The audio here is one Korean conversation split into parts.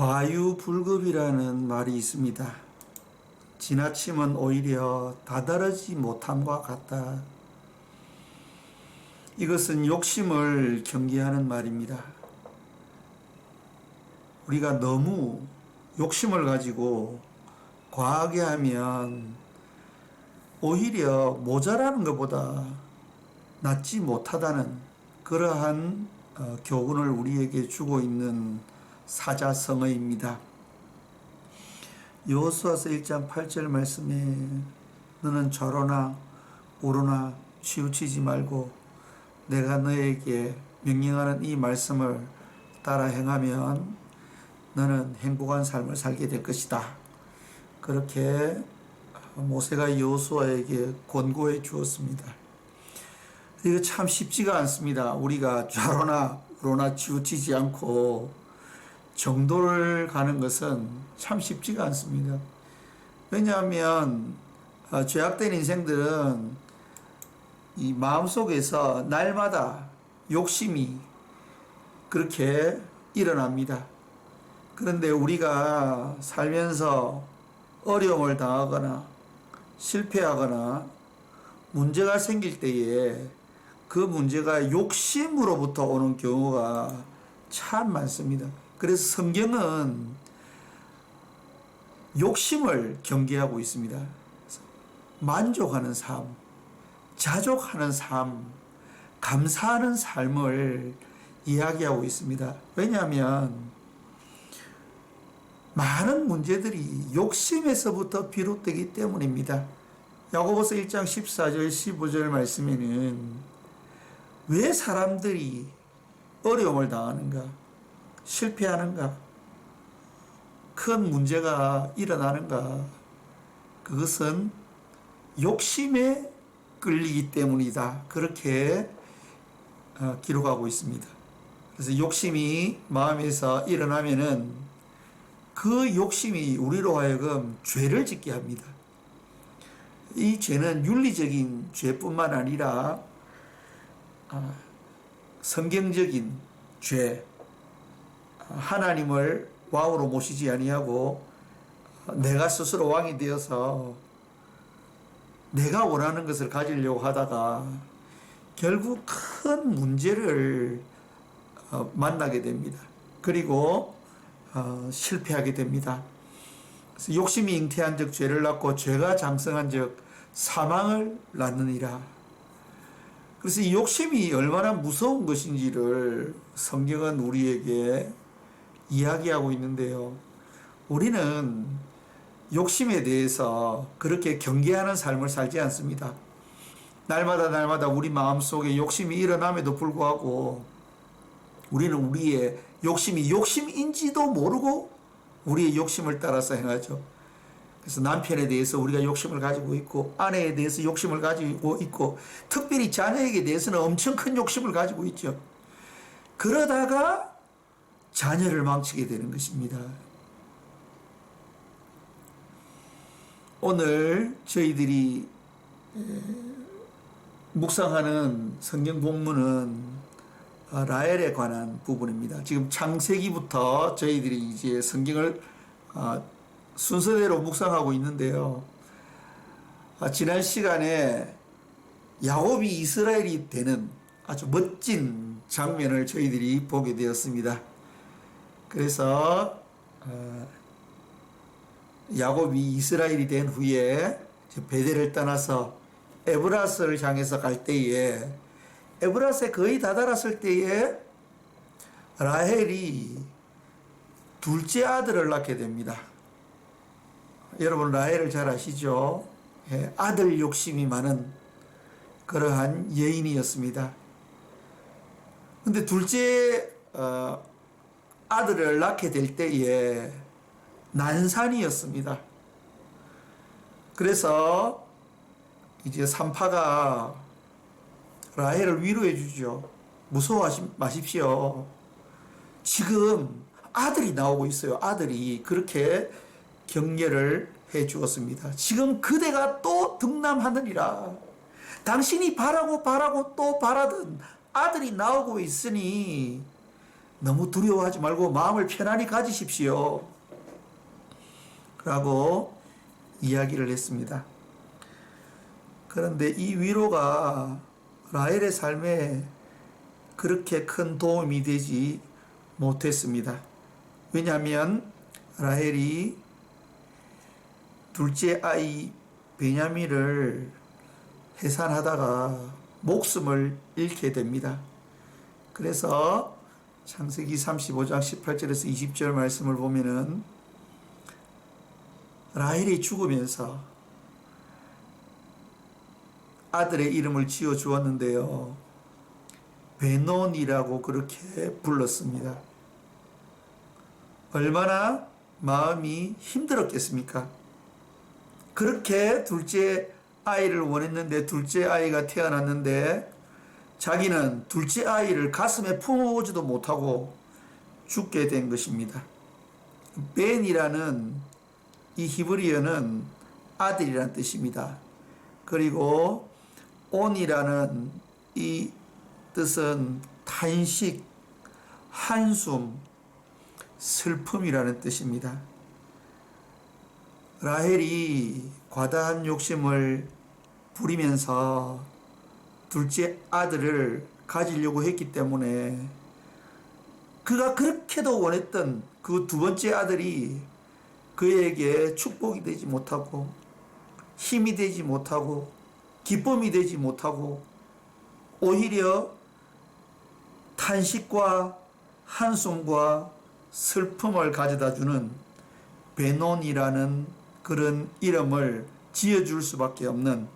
과유불급이라는 말이 있습니다. 지나치면 오히려 다다르지 못함과 같다. 이것은 욕심을 경계하는 말입니다. 우리가 너무 욕심을 가지고 과하게 하면 오히려 모자라는 것보다 낫지 못하다는 그러한 교훈을 우리에게 주고 있는 사자성어입니다. 여호수아서 1장 8절 말씀에 너는 좌로나 우로나 치우치지 말고 내가 너에게 명령하는 이 말씀을 따라 행하면 너는 행복한 삶을 살게 될 것이다. 그렇게 모세가 여호수아에게 권고해 주었습니다. 이거 참 쉽지가 않습니다. 우리가 좌로나 우로나 치우치지 않고 정도를 가는 것은 참 쉽지가 않습니다. 왜냐하면 죄악된 인생들은 이 마음속에서 날마다 욕심이 그렇게 일어납니다. 그런데 우리가 살면서 어려움을 당하거나 실패하거나 문제가 생길 때에 그 문제가 욕심으로부터 오는 경우가 참 많습니다. 그래서 성경은 욕심을 경계하고 있습니다. 만족하는 삶, 자족하는 삶, 감사하는 삶을 이야기하고 있습니다. 왜냐하면 많은 문제들이 욕심에서부터 비롯되기 때문입니다. 야고보서 1장 14절 15절 말씀에는 왜 사람들이 어려움을 당하는가, 실패하는가, 큰 문제가 일어나는가, 그것은 욕심에 끌리기 때문이다. 그렇게 기록하고 있습니다. 그래서 욕심이 마음에서 일어나면은 그 욕심이 우리로 하여금 죄를 짓게 합니다. 이 죄는 윤리적인 죄뿐만 아니라 성경적인 죄, 하나님을 왕으로 모시지 아니하고 내가 스스로 왕이 되어서 내가 원하는 것을 가지려고 하다가 결국 큰 문제를 만나게 됩니다. 그리고 실패하게 됩니다. 그래서 욕심이 잉태한 적 죄를 낳고 죄가 장성한 적 사망을 낳느니라. 그래서 이 욕심이 얼마나 무서운 것인지를 성경은 우리에게 이야기하고 있는데요. 우리는 욕심에 대해서 그렇게 경계하는 삶을 살지 않습니다. 날마다 우리 마음속에 욕심이 일어남에도 불구하고 우리는 우리의 욕심이 욕심인지도 모르고 우리의 욕심을 따라서 행하죠. 그래서 남편에 대해서 우리가 욕심을 가지고 있고 아내에 대해서 욕심을 가지고 있고 특별히 자녀에게 대해서는 엄청 큰 욕심을 가지고 있죠. 그러다가 자녀를 망치게 되는 것입니다. 오늘 저희들이 묵상하는 성경 본문은 라헬에 관한 부분입니다. 지금 창세기부터 저희들이 이제 성경을 순서대로 묵상하고 있는데요. 지난 시간에 야곱이 이스라엘이 되는 아주 멋진 장면을 저희들이 보게 되었습니다. 그래서 야곱이 이스라엘이 된 후에 베델을 떠나서 에브라스를 향해서 갈 때에 에브라스에 거의 다다랐을 때에 라헬이 둘째 아들을 낳게 됩니다. 여러분 라헬을 잘 아시죠? 아들 욕심이 많은 그러한 여인이었습니다. 근데 둘째 아들을 낳게 될 때에 난산이었습니다. 그래서 이제 산파가 라헬을 위로해 주죠. 무서워하지 마십시오. 지금 아들이 나오고 있어요. 아들이 그렇게 격려를 해 주었습니다. 지금 그대가 또 등남하느니라. 당신이 바라고 또 바라던 아들이 나오고 있으니 너무 두려워하지 말고 마음을 편안히 가지십시오. 라고 이야기를 했습니다. 그런데 이 위로가 라헬의 삶에 그렇게 큰 도움이 되지 못했습니다. 왜냐하면 라헬이 둘째 아이 베냐민을 해산하다가 목숨을 잃게 됩니다. 그래서 창세기 35장 18절에서 20절 말씀을 보면은 라헬이 죽으면서 아들의 이름을 지어 주었는데요. 베논이라고 그렇게 불렀습니다. 얼마나 마음이 힘들었겠습니까? 그렇게 둘째 아이를 원했는데 둘째 아이가 태어났는데 자기는 둘째 아이를 가슴에 품어보지도 못하고 죽게 된 것입니다. 벤이라는 이 히브리어는 아들이라는 뜻입니다. 그리고 온이라는 이 뜻은 탄식, 한숨, 슬픔이라는 뜻입니다. 라헬이 과다한 욕심을 부리면서 둘째 아들을 가지려고 했기 때문에 그가 그렇게도 원했던 그 두 번째 아들이 그에게 축복이 되지 못하고 힘이 되지 못하고 기쁨이 되지 못하고 오히려 탄식과 한숨과 슬픔을 가져다 주는 베논이라는 그런 이름을 지어줄 수밖에 없는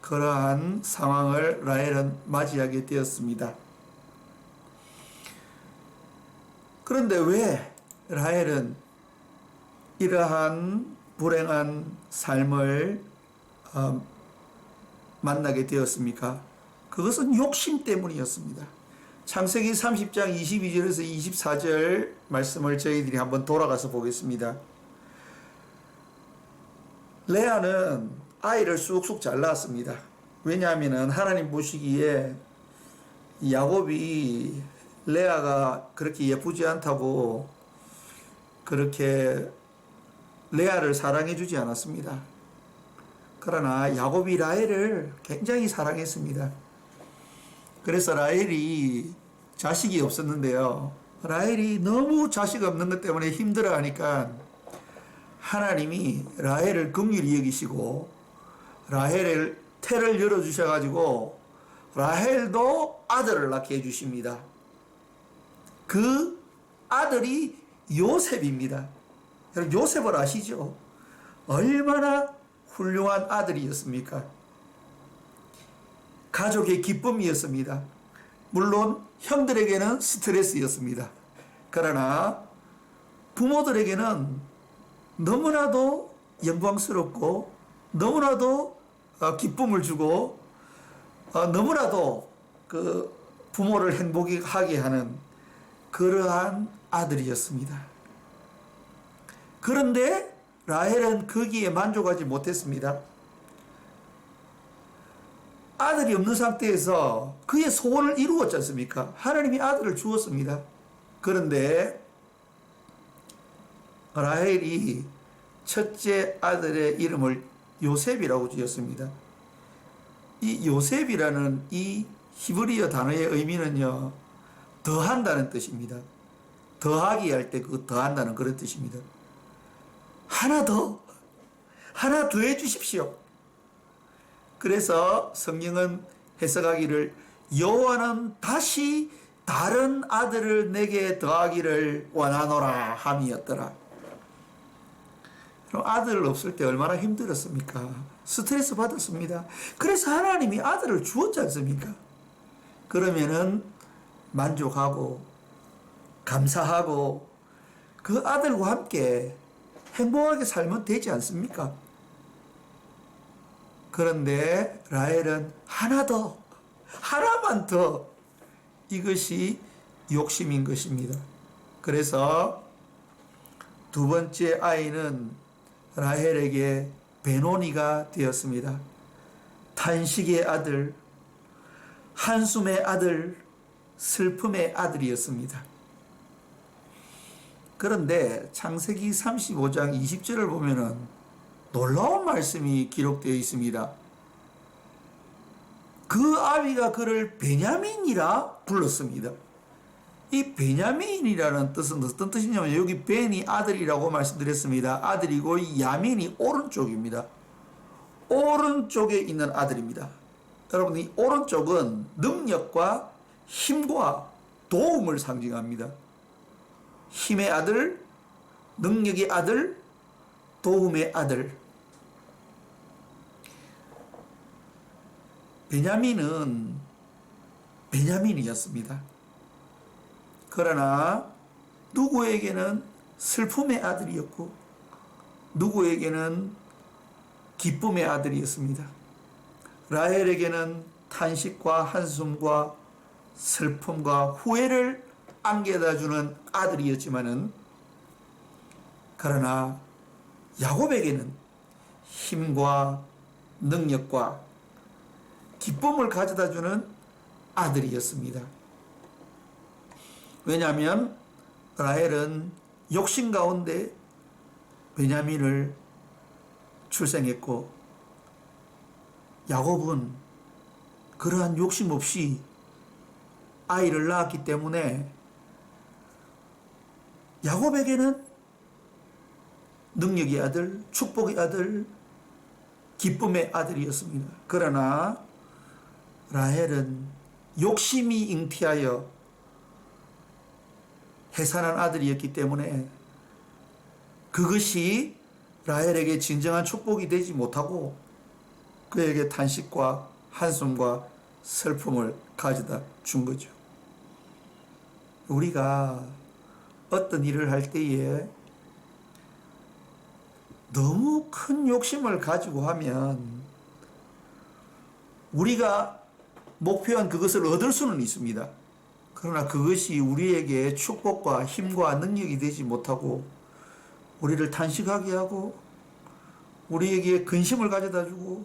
그러한 상황을 라헬은 맞이하게 되었습니다. 그런데 왜 라헬은 이러한 불행한 삶을 만나게 되었습니까? 그것은 욕심 때문이었습니다. 창세기 30장 22절에서 24절 말씀을 저희들이 한번 돌아가서 보겠습니다. 레아는 아이를 쑥쑥 잘 낳았습니다. 왜냐하면 하나님 보시기에 야곱이 레아가 그렇게 예쁘지 않다고 그렇게 레아를 사랑해 주지 않았습니다. 그러나 야곱이 라헬을 굉장히 사랑했습니다. 그래서 라헬이 자식이 없었는데요. 라헬이 너무 자식 없는 것 때문에 힘들어하니까 하나님이 라헬을 긍휼히 여기시고 라헬을 태를 열어주셔가지고 라헬도 아들을 낳게 해주십니다. 그 아들이 요셉입니다. 여러분 요셉을 아시죠? 얼마나 훌륭한 아들이었습니까? 가족의 기쁨이었습니다. 물론 형들에게는 스트레스였습니다. 그러나 부모들에게는 너무나도 영광스럽고 너무나도 기쁨을 주고 너무나도 그 부모를 행복하게 하는 그러한 아들이었습니다. 그런데 라헬은 거기에 만족하지 못했습니다. 아들이 없는 상태에서 그의 소원을 이루었지 않습니까? 하나님이 아들을 주었습니다. 그런데 라헬이 첫째 아들의 이름을 요셉이라고 지었습니다. 이 요셉이라는 이 히브리어 단어의 의미는요, 더한다는 뜻입니다. 더하기 할 때 그 더한다는 그런 뜻입니다. 하나 더 해주십시오. 그래서 성경은 해석하기를 여호와는 다시 다른 아들을 내게 더하기를 원하노라 함이었더라. 그럼 아들 없을 때 얼마나 힘들었습니까? 스트레스 받았습니다. 그래서 하나님이 아들을 주었지 않습니까? 그러면은 만족하고 감사하고 그 아들과 함께 행복하게 살면 되지 않습니까? 그런데 라헬은 하나만 더, 이것이 욕심인 것입니다. 그래서 두 번째 아이는 라헬에게 베노니가 되었습니다. 탄식의 아들, 한숨의 아들, 슬픔의 아들이었습니다. 그런데 창세기 35장 20절을 보면은 놀라운 말씀이 기록되어 있습니다. 그 아비가 그를 베냐민이라 불렀습니다. 이 베냐민이라는 뜻은 어떤 뜻이냐면, 여기 벤이 아들이라고 말씀드렸습니다. 아들이고 이 야민이 오른쪽입니다. 오른쪽에 있는 아들입니다. 여러분, 이 오른쪽은 능력과 힘과 도움을 상징합니다. 힘의 아들, 능력의 아들, 도움의 아들. 베냐민은 베냐민이었습니다. 그러나 누구에게는 슬픔의 아들이었고 누구에게는 기쁨의 아들이었습니다. 라헬에게는 탄식과 한숨과 슬픔과 후회를 안겨다 주는 아들이었지만은, 그러나 야곱에게는 힘과 능력과 기쁨을 가져다 주는 아들이었습니다. 왜냐하면 라헬은 욕심 가운데 베냐민을 출생했고, 야곱은 그러한 욕심 없이 아이를 낳았기 때문에 야곱에게는 능력의 아들, 축복의 아들, 기쁨의 아들이었습니다. 그러나 라헬은 욕심이 잉태하여 해산한 아들이었기 때문에 그것이 라헬에게 진정한 축복이 되지 못하고 그에게 탄식과 한숨과 슬픔을 가져다 준 거죠. 우리가 어떤 일을 할 때에 너무 큰 욕심을 가지고 하면 우리가 목표한 그것을 얻을 수는 있습니다. 그러나 그것이 우리에게 축복과 힘과 능력이 되지 못하고 우리를 탄식하게 하고 우리에게 근심을 가져다 주고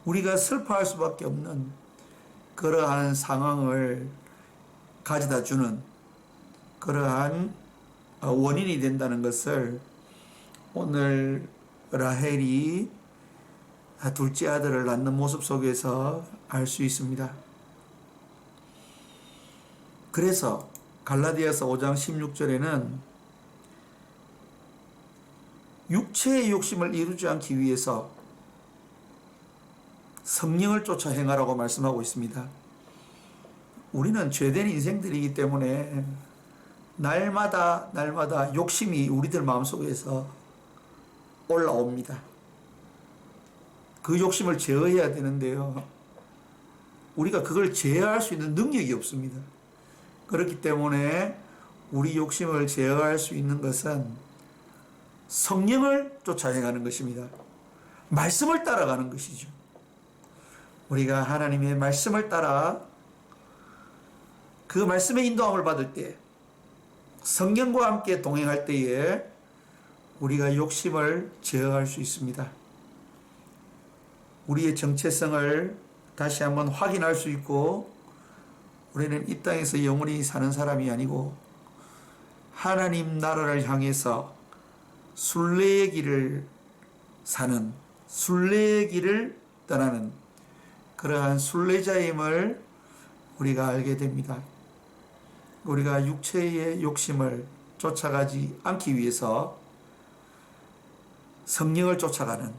우리가 슬퍼할 수밖에 없는 그러한 상황을 가져다 주는 그러한 원인이 된다는 것을 오늘 라헬이 둘째 아들을 낳는 모습 속에서 알 수 있습니다. 그래서 갈라디아서 5장 16절에는 육체의 욕심을 이루지 않기 위해서 성령을 쫓아 행하라고 말씀하고 있습니다. 우리는 죄된 인생들이기 때문에 날마다 욕심이 우리들 마음속에서 올라옵니다. 그 욕심을 제어해야 되는데요, 우리가 그걸 제어할 수 있는 능력이 없습니다. 그렇기 때문에 우리 욕심을 제어할 수 있는 것은 성령을 쫓아 행하는 것입니다. 말씀을 따라가는 것이죠. 우리가 하나님의 말씀을 따라 그 말씀의 인도함을 받을 때, 성령과 함께 동행할 때에 우리가 욕심을 제어할 수 있습니다. 우리의 정체성을 다시 한번 확인할 수 있고, 우리는 이 땅에서 영원히 사는 사람이 아니고 하나님 나라를 향해서 순례의 길을 사는, 순례의 길을 떠나는 그러한 순례자임을 우리가 알게 됩니다. 우리가 육체의 욕심을 쫓아가지 않기 위해서 성령을 쫓아가는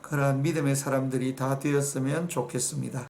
그러한 믿음의 사람들이 다 되었으면 좋겠습니다.